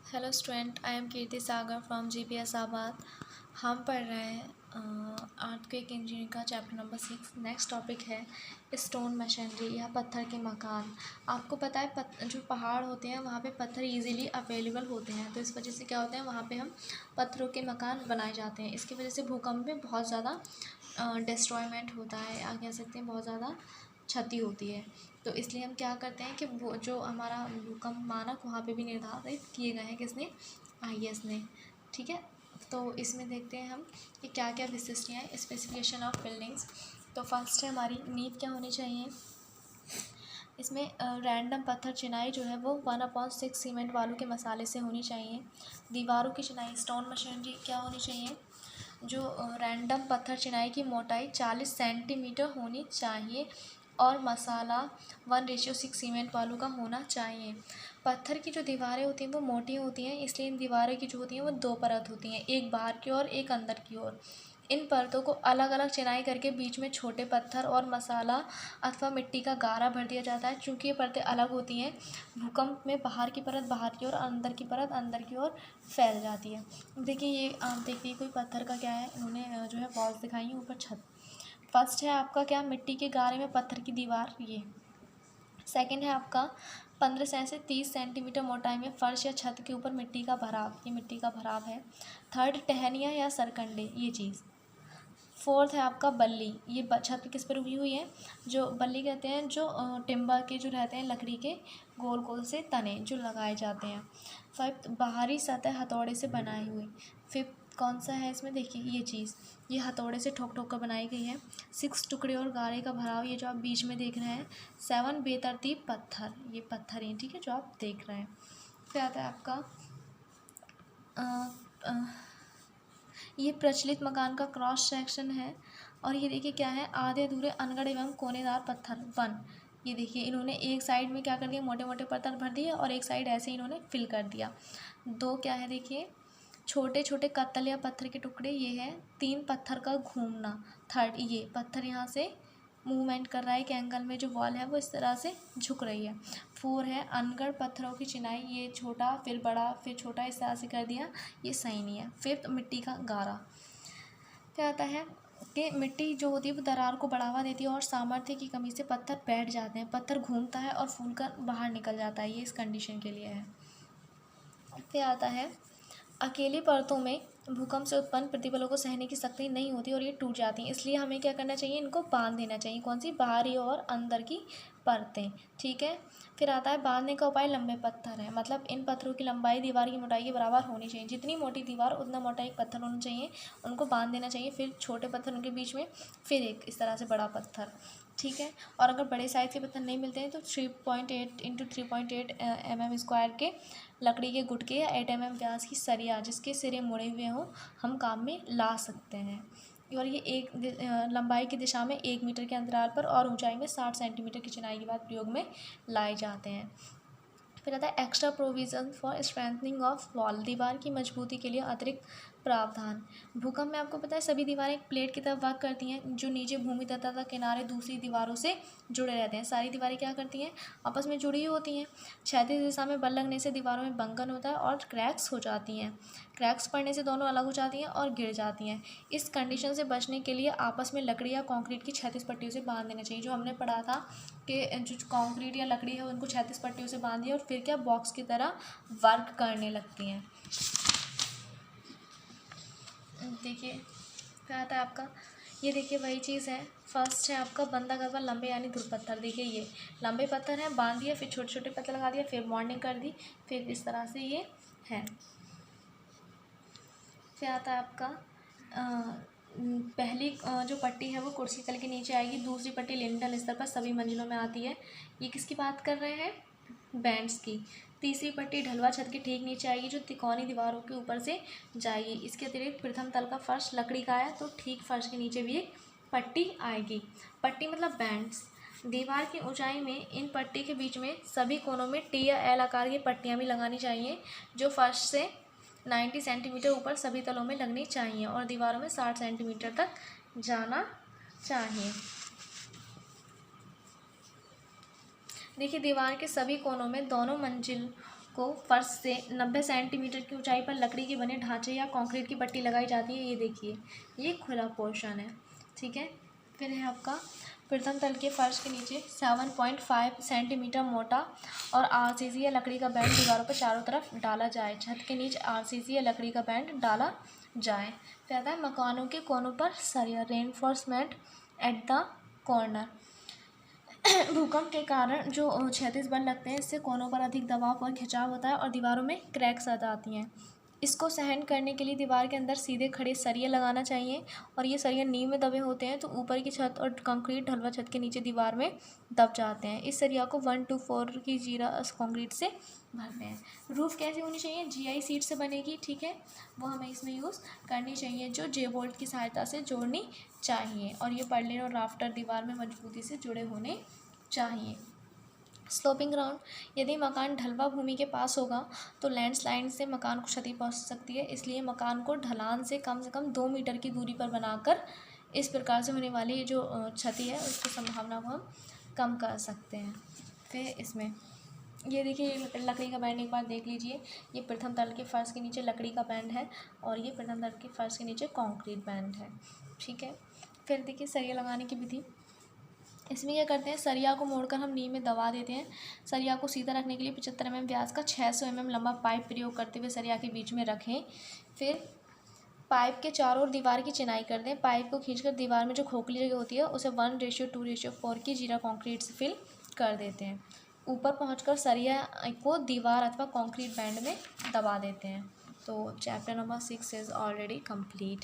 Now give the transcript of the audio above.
Hello student, I am Kirti Sagar from GPS आबाद। हम पढ़ रहे हैं अर्थक्वेक इंजीनियरिंग का चैप्टर नंबर 6। नेक्स्ट टॉपिक है स्टोन मशीनरी या पत्थर के मकान। आपको पता है जो पहाड़ होते हैं वहाँ पे पत्थर इजीली अवेलेबल होते हैं, तो इस वजह से क्या होता है वहाँ पे हम पत्थरों के मकान बनाए जाते हैं। इसकी वजह से भूकंप में बहुत ज़्यादा डिस्ट्रॉयमेंट होता है, या कह सकते हैं बहुत ज़्यादा क्षति होती है। तो इसलिए हम क्या करते हैं कि वो जो हमारा भूकंप मानक वहाँ पे भी निर्धारित किए गए हैं किसने, आईएस ने। ठीक है, तो इसमें देखते हैं हम कि क्या क्या विशिष्टताएं हैं स्पेसिफिकेशन ऑफ बिल्डिंग्स। तो फर्स्ट है हमारी नींव क्या होनी चाहिए। इसमें रैंडम पत्थर चिनाई जो है वो 1/6 सीमेंट बालू के मसाले से होनी चाहिए। दीवारों की चिनाई स्टोन मशीनरी क्या होनी चाहिए, जो रैंडम पत्थर चिनाई की मोटाई 40 सेंटीमीटर होनी चाहिए और मसाला 1:6 सीमेंट बालू का होना चाहिए। पत्थर की जो दीवारें होती हैं वो मोटी होती हैं, इसलिए इन दीवारें की जो होती हैं वो 2 परत होती हैं, एक बाहर की ओर एक अंदर की ओर। इन परतों को अलग अलग चिनाई करके बीच में छोटे पत्थर और मसाला अथवा मिट्टी का गारा भर दिया जाता है। चूँकि ये परतें अलग होती हैं, भूकंप में बाहर की परत बाहर की ओर, अंदर की परत अंदर की ओर फैल जाती है। देखिए ये आप देखिए कोई पत्थर का क्या है, इन्होंने जो है वॉल्स दिखाई हैं ऊपर छत। फर्स्ट है आपका क्या, मिट्टी के गारे में पत्थर की दीवार ये। सेकंड है आपका 15 से 30 सेंटीमीटर मोटाई में फर्श या छत के ऊपर मिट्टी का भराव, ये मिट्टी का भराव है। थर्ड टहनियाँ या सरकंडे, ये चीज़। फोर्थ है आपका बल्ली, ये छत किस पर उगी हुई है, जो बल्ली कहते हैं जो टिम्बर के जो रहते हैं लकड़ी के गोल गोल से तने जो लगाए जाते हैं। फिफ्थ बाहरी सतह हथौड़े से बनाई हुई। फिफ्थ कौन सा है इसमें, देखिए ये चीज़, ये हथौड़े से ठोक ठोक कर बनाई गई है। 6 टुकड़े और गारे का भराव, ये जो आप बीच में देख रहे हैं। 7 बेतरतीब पत्थर, ये पत्थर हैं ठीक है जो आप देख रहे हैं। फिर आता है आपका ये प्रचलित मकान का क्रॉस सेक्शन है। और ये देखिए क्या है, आधे अधूरे अनगढ़ एवं कोनेदार पत्थर 1। ये देखिए इन्होंने एक साइड में क्या कर दिया, मोटे मोटे पत्थर भर दिए और एक साइड ऐसे इन्होंने फिल कर दिया। 2 क्या है, देखिए छोटे छोटे कत्तल या पत्थर के टुकड़े, ये है। 3 पत्थर का घूमना। थर्ड ये पत्थर यहाँ से मूवमेंट कर रहा है, एक एंगल में जो वॉल है वो इस तरह से झुक रही है। 4 है अनगढ़ पत्थरों की चिनाई, ये छोटा फिर बड़ा फिर छोटा इस तरह से कर दिया, ये सही नहीं है। 5th मिट्टी का गारा। क्या आता है कि मिट्टी जो होती है वो दरार को बढ़ावा देती है और सामर्थ्य की कमी से पत्थर बैठ जाते हैं, पत्थर घूमता है और फूलकर बाहर निकल जाता है, ये इस कंडीशन के लिए है। फिर आता है अकेली परतों में भूकंप से उत्पन्न प्रतिबलों को सहने की शक्ति नहीं होती और ये टूट जाती हैं, इसलिए हमें क्या करना चाहिए, इनको बांध देना चाहिए। कौन सी, बाहरी और अंदर की परतें, ठीक है। फिर आता है बांधने का उपाय, लंबे पत्थर है, मतलब इन पत्थरों की लंबाई दीवार की मोटाई के बराबर होनी चाहिए। जितनी मोटी दीवार उतना मोटा एक पत्थर होना चाहिए, उनको बांध देना चाहिए। फिर छोटे पत्थर उनके बीच में, फिर एक इस तरह से बड़ा पत्थर, ठीक है। और अगर बड़े साइज़ के पत्थर नहीं मिलते हैं तो 3.8 इंटू 3.8 mm स्क्वायर के लकड़ी के गुटके या 8 mm व्यास की सरिया जिसके सिरे मुड़े हुए हों हम काम में ला सकते हैं। और ये एक लंबाई की दिशा में 1 मीटर के अंतराल पर और ऊंचाई में 60 सेंटीमीटर की चिनाई के बाद प्रयोग में लाए जाते हैं। फिर आता है extra provision for strengthening of wall, दीवार की मजबूती के लिए अतिरिक्त प्रावधान। भूकंप में आपको पता है सभी दीवारें एक प्लेट की तरफ वर्क करती हैं, जो नीचे भूमि तथा किनारे दूसरी दीवारों से जुड़े रहते हैं। सारी दीवारें क्या करती हैं, आपस में जुड़ी हुई होती हैं। क्षैतिज दिशा में बल लगने से दीवारों में बंकन होता है और क्रैक्स हो जाती हैं। क्रैक्स पड़ने से दोनों अलग हो जाती हैं और गिर जाती हैं। इस कंडीशन से बचने के लिए आपस में लकड़ी या कंक्रीट की क्षैतिज पट्टियों से बांध देना चाहिए। जो हमने पढ़ा था कि जो कंक्रीट या लकड़ी है उनको क्षैतिज पट्टियों से बांध दिया और फिर क्या बॉक्स की तरह वर्क करने लगती हैं। देखिए क्या आता है आपका, ये देखिए वही चीज़ है। फर्स्ट है आपका बंदा गरबा लंबे यानी ध्रुव पत्थर, देखिए ये लंबे पत्थर हैं, बांध दिया फिर छोटे छोटे पत्थर लगा दिया फिर बॉन्डिंग कर दी, फिर इस तरह से ये है। फिर आता है आपका पहली जो पट्टी है वो कुर्सी तल के नीचे आएगी, दूसरी पट्टी लिंटल स्तर पर सभी मंजिलों में आती है। ये किसकी बात कर रहे हैं, बैंड्स की। तीसरी पट्टी ढलवा छत के ठीक नीचे आएगी जो तिकोनी दीवारों के ऊपर से जाएगी। इसके अतिरिक्त प्रथम तल का फर्श लकड़ी का है तो ठीक फर्श के नीचे भी एक पट्टी आएगी। पट्टी मतलब बैंड्स। दीवार की ऊंचाई में इन पट्टी के बीच में सभी कोनों में टी या एल आकार की पट्टियाँ भी लगानी चाहिए, जो फर्श से 90 सेंटीमीटर ऊपर सभी तलों में लगनी चाहिए और दीवारों में 60 सेंटीमीटर तक जाना चाहिए। देखिए दीवार के सभी कोनों में दोनों मंजिल को फर्श से 90 सेंटीमीटर की ऊंचाई पर लकड़ी के बने ढांचे या कंक्रीट की पट्टी लगाई जाती है। ये देखिए, ये खुला पोर्शन है, ठीक है। फिर है आपका प्रथम तल के फर्श के नीचे 7.5 सेंटीमीटर मोटा और आरसीसी या लकड़ी का बैंड दीवारों पर चारों तरफ डाला जाए। छत के नीचे आरसीसी या लकड़ी का बैंड डाला जाए। फिर आता है मकानों के कोनों पर सरिया, रेनफोर्समेंट एट द कॉर्नर। भूकंप के कारण जो क्षैतिज बल लगते हैं, इससे कोनों पर अधिक दबाव और खिंचाव होता है और दीवारों में क्रैक्स आ जाती हैं। इसको सहन करने के लिए दीवार के अंदर सीधे खड़े सरिये लगाना चाहिए और ये सरिये नींव में दबे होते हैं, तो ऊपर की छत और कंक्रीट ढलवा छत के नीचे दीवार में दब जाते हैं। इस सरिया को 1 to 4 की जीरा कंक्रीट से भरते हैं। रूफ कैसी होनी चाहिए? जीआई सीट से बनेगी, ठीक है, वो हमें इसमें यूज़ करनी चाहिए, जो जे बोल्ट की सहायता से जोड़नी चाहिए। और ये पर्लिन और राफ्टर दीवार में मजबूती से जुड़े होने चाहिए। स्लोपिंग ग्राउंड, यदि मकान ढलवा भूमि के पास होगा तो लैंडस्लाइड से मकान को क्षति पहुंच सकती है, इसलिए मकान को ढलान से कम 2 मीटर की दूरी पर बनाकर इस प्रकार से होने वाली जो क्षति है उसकी संभावना को हम कम कर सकते हैं। फिर इसमें ये देखिए, लकड़ी का बैंड एक बार देख लीजिए। ये प्रथम तल के फर्श के नीचे लकड़ी का बैंड है और ये प्रथम तल के फर्श के नीचे कंक्रीट बैंड है, ठीक है। फिर देखिए सरिया लगाने की विधि। इसमें क्या करते हैं, सरिया को मोड़कर हम नींव में दबा देते हैं। सरिया को सीधा रखने के लिए 75 mm व्यास का 600 mm लंबा पाइप प्रयोग करते हुए सरिया के बीच में रखें। फिर पाइप के चारों ओर दीवार की चिनाई कर दें। पाइप को खींचकर दीवार में जो खोखली जगह होती है उसे 1:2:4 की जीरा कंक्रीट से फिल कर देते हैं। ऊपर पहुंचकर सरिया को दीवार अथवा कंक्रीट बैंड में दबा देते हैं। तो chapter number 6 is already complete.